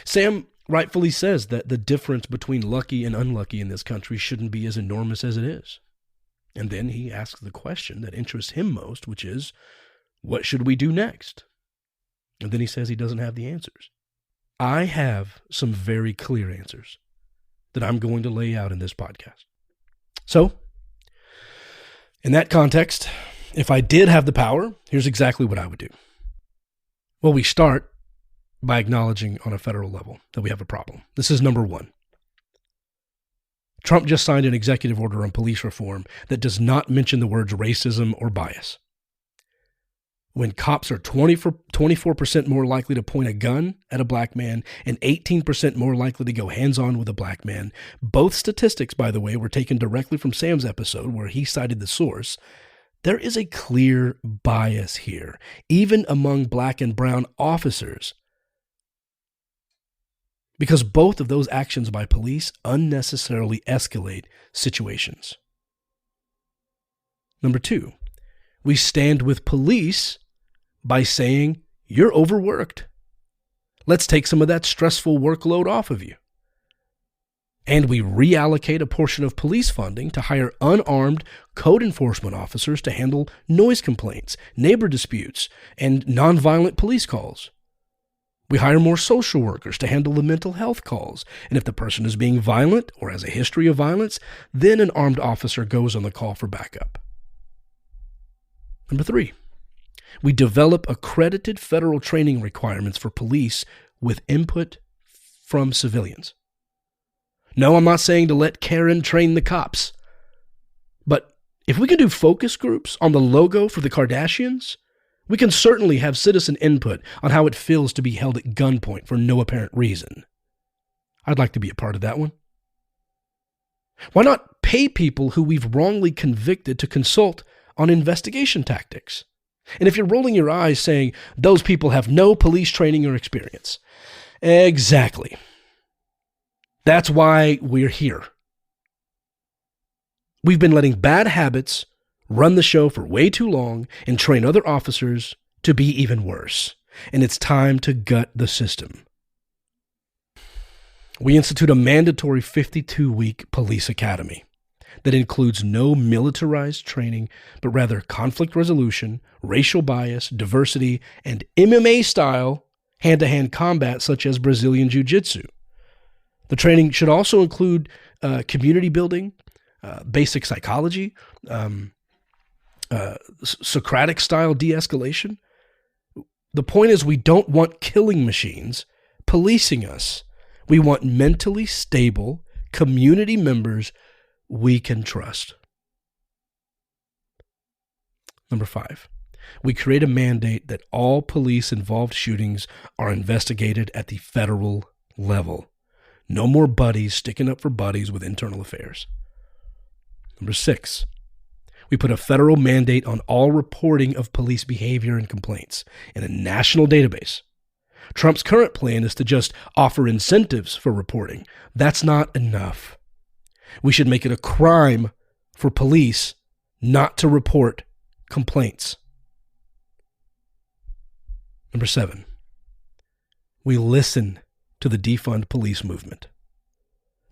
Sam rightfully says that the difference between lucky and unlucky in this country shouldn't be as enormous as it is. And then he asks the question that interests him most, which is, what should we do next? And then he says he doesn't have the answers. I have some very clear answers that I'm going to lay out in this podcast. So, in that context, if I did have the power, here's exactly what I would do. Well, we start by acknowledging on a federal level that we have a problem. This is number one. Trump just signed an executive order on police reform that does not mention the words racism or bias. When cops are 24% more likely to point a gun at a black man and 18% more likely to go hands-on with a black man, both statistics, by the way, were taken directly from Sam's episode where he cited the source, there is a clear bias here, even among black and brown officers, because both of those actions by police unnecessarily escalate situations. Number two, we stand with police by saying, you're overworked. Let's take some of that stressful workload off of you. And we reallocate a portion of police funding to hire unarmed code enforcement officers to handle noise complaints, neighbor disputes, and nonviolent police calls. We hire more social workers to handle the mental health calls. And if the person is being violent or has a history of violence, then an armed officer goes on the call for backup. Number three, we develop accredited federal training requirements for police with input from civilians. No, I'm not saying to let Karen train the cops. But if we can do focus groups on the logo for the Kardashians, we can certainly have citizen input on how it feels to be held at gunpoint for no apparent reason. I'd like to be a part of that one. Why not pay people who we've wrongly convicted to consult on investigation tactics? And if you're rolling your eyes saying those people have no police training or experience, exactly. That's why we're here. We've been letting bad habits run the show for way too long and train other officers to be even worse. And it's time to gut the system. We institute a mandatory 52-week police academy that includes no militarized training, but rather conflict resolution, racial bias, diversity, and MMA-style hand-to-hand combat such as Brazilian Jiu-Jitsu. The training should also include community building, basic psychology, Socratic-style de-escalation. The point is we don't want killing machines policing us. We want mentally stable community members we can trust. Number five, we create a mandate that all police-involved shootings are investigated at the federal level. No more buddies sticking up for buddies with internal affairs. Number six, we put a federal mandate on all reporting of police behavior and complaints in a national database. Trump's current plan is to just offer incentives for reporting. That's not enough. We should make it a crime for police not to report complaints. Number seven, we listen to the defund police movement.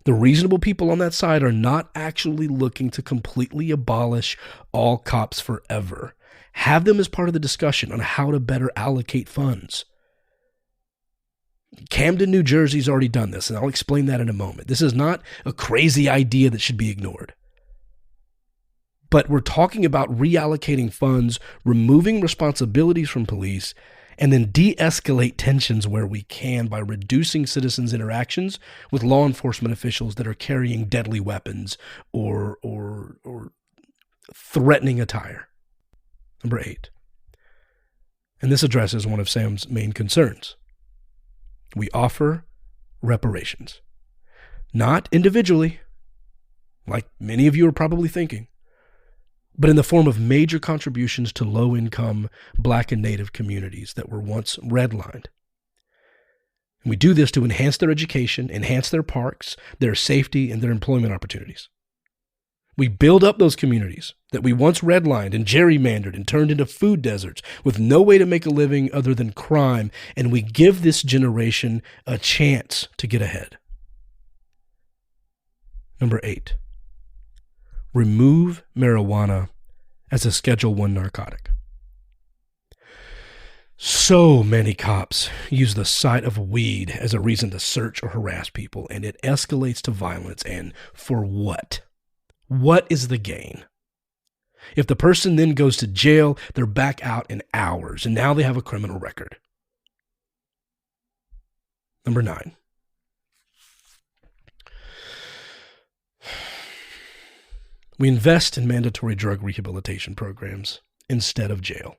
The reasonable people on that side are not actually looking to completely abolish all cops forever. Have them as part of the discussion on how to better allocate funds. Camden, New Jersey's already done this, and I'll explain that in a moment. This is not a crazy idea that should be ignored. But we're talking about reallocating funds, removing responsibilities from police, and then de-escalate tensions where we can by reducing citizens' interactions with law enforcement officials that are carrying deadly weapons or threatening attire. Number eight, and this addresses one of Sam's main concerns. We offer reparations. Not individually, like many of you are probably thinking, but in the form of major contributions to low-income Black and Native communities that were once redlined. And we do this to enhance their education, enhance their parks, their safety, and their employment opportunities. We build up those communities that we once redlined and gerrymandered and turned into food deserts with no way to make a living other than crime, and we give this generation a chance to get ahead. Number 8, remove marijuana as a Schedule I narcotic. So many cops use the sight of weed as a reason to search or harass people, and it escalates to violence. And for what? What is the gain? If the person then goes to jail, they're back out in hours, and now they have a criminal record. Number 9. We invest in mandatory drug rehabilitation programs instead of jail.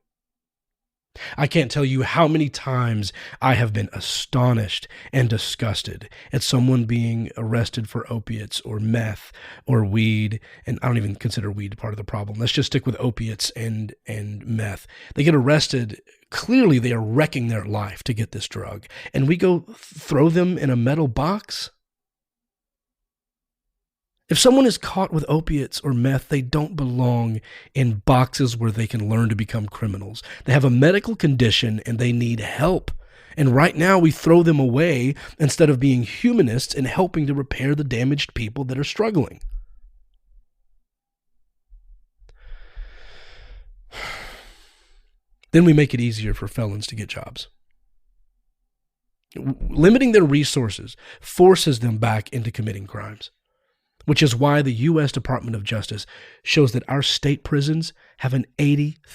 I can't tell you how many times I have been astonished and disgusted at someone being arrested for opiates or meth or weed, and I don't even consider weed part of the problem. Let's just stick with opiates and meth. They get arrested. Clearly, they are wrecking their life to get this drug, and we go throw them in a metal box? If someone is caught with opiates or meth, they don't belong in boxes where they can learn to become criminals. They have a medical condition and they need help. And right now we throw them away instead of being humanists and helping to repair the damaged people that are struggling. Then we make it easier for felons to get jobs. Limiting their resources forces them back into committing crimes, which is why the U.S. Department of Justice shows that our state prisons have an 83%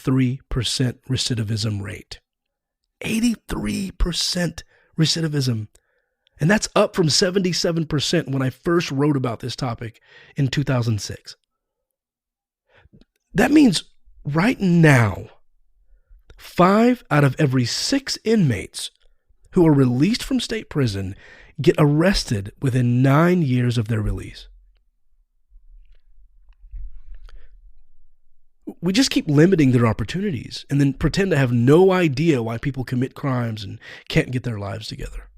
recidivism rate. 83% recidivism. And that's up from 77% when I first wrote about this topic in 2006. That means right now, 5 out of every 6 inmates who are released from state prison get arrested within 9 years of their release. We just keep limiting their opportunities and then pretend to have no idea why people commit crimes and can't get their lives together.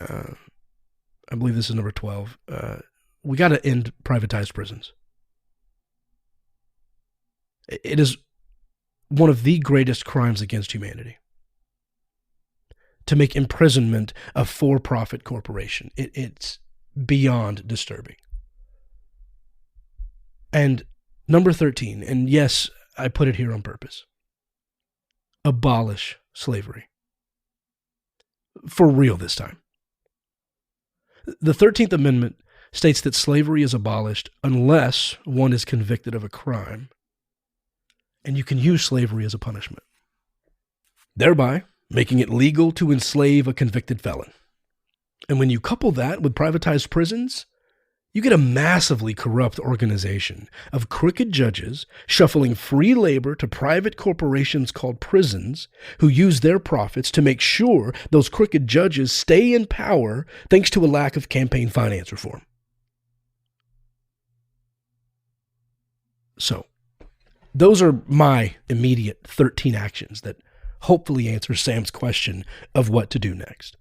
I believe this is number 12. We got to end privatized prisons. It is one of the greatest crimes against humanity to make imprisonment a for-profit corporation. It's beyond disturbing. And number 13, and yes, I put it here on purpose, abolish slavery. For real this time. The 13th Amendment states that slavery is abolished unless one is convicted of a crime, and you can use slavery as a punishment, thereby making it legal to enslave a convicted felon. And when you couple that with privatized prisons, you get a massively corrupt organization of crooked judges shuffling free labor to private corporations called prisons who use their profits to make sure those crooked judges stay in power thanks to a lack of campaign finance reform. So, those are my immediate 13 actions that hopefully answer Sam's question of what to do next.